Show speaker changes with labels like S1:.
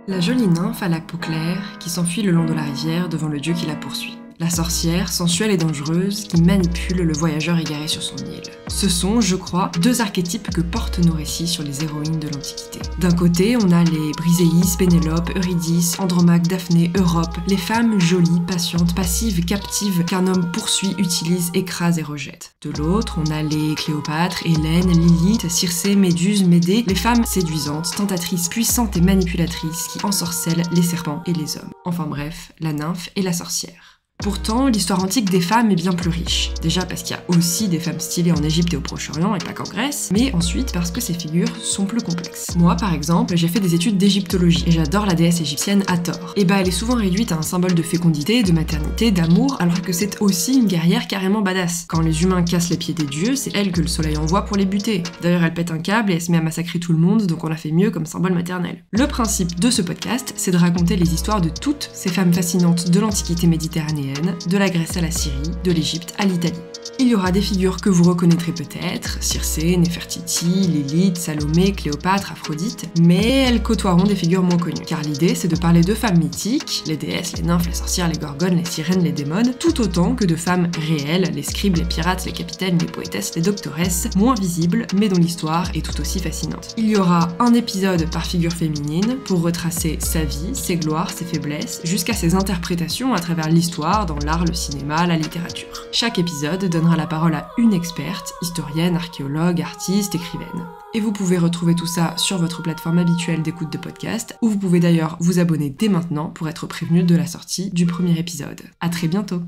S1: La jolie nymphe à la peau claire qui s'enfuit le long de la rivière devant le dieu qui la poursuit. La sorcière, sensuelle et dangereuse, qui manipule le voyageur égaré sur son île. Ce sont, je crois, deux archétypes que portent nos récits sur les héroïnes de l'Antiquité. D'un côté, on a les Briséis, Pénélope, Eurydice, Andromaque, Daphné, Europe, les femmes jolies, patientes, passives, captives, qu'un homme poursuit, utilise, écrase et rejette. De l'autre, on a les Cléopâtre, Hélène, Lilith, Circé, Méduse, Médée, les femmes séduisantes, tentatrices, puissantes et manipulatrices qui ensorcellent les serpents et les hommes. Enfin bref, la nymphe et la sorcière. Pourtant, l'histoire antique des femmes est bien plus riche. Déjà parce qu'il y a aussi des femmes stylées en Égypte et au Proche-Orient et pas qu'en Grèce, mais ensuite parce que ces figures sont plus complexes. Moi, par exemple, j'ai fait des études d'égyptologie et j'adore la déesse égyptienne Hathor. Et elle est souvent réduite à un symbole de fécondité, de maternité, d'amour, alors que c'est aussi une guerrière carrément badass. Quand les humains cassent les pieds des dieux, c'est elle que le soleil envoie pour les buter. D'ailleurs, elle pète un câble et elle se met à massacrer tout le monde, donc on a fait mieux comme symbole maternel. Le principe de ce podcast, c'est de raconter les histoires de toutes ces femmes fascinantes de l'Antiquité méditerranéenne, de la Grèce à la Syrie, de l'Égypte à l'Italie. Il y aura des figures que vous reconnaîtrez peut-être, Circé, Néfertiti, Lilith, Salomé, Cléopâtre, Aphrodite, mais elles côtoieront des figures moins connues, car l'idée c'est de parler de femmes mythiques, les déesses, les nymphes, les sorcières, les gorgones, les sirènes, les démones, tout autant que de femmes réelles, les scribes, les pirates, les capitaines, les poétesses, les doctoresses, moins visibles, mais dont l'histoire est tout aussi fascinante. Il y aura un épisode par figure féminine pour retracer sa vie, ses gloires, ses faiblesses, jusqu'à ses interprétations à travers l'histoire, dans l'art, le cinéma, la littérature. Chaque épisode donnera la parole à une experte, historienne, archéologue, artiste, écrivaine. Et vous pouvez retrouver tout ça sur votre plateforme habituelle d'écoute de podcast, où vous pouvez d'ailleurs vous abonner dès maintenant pour être prévenu de la sortie du premier épisode. À très bientôt!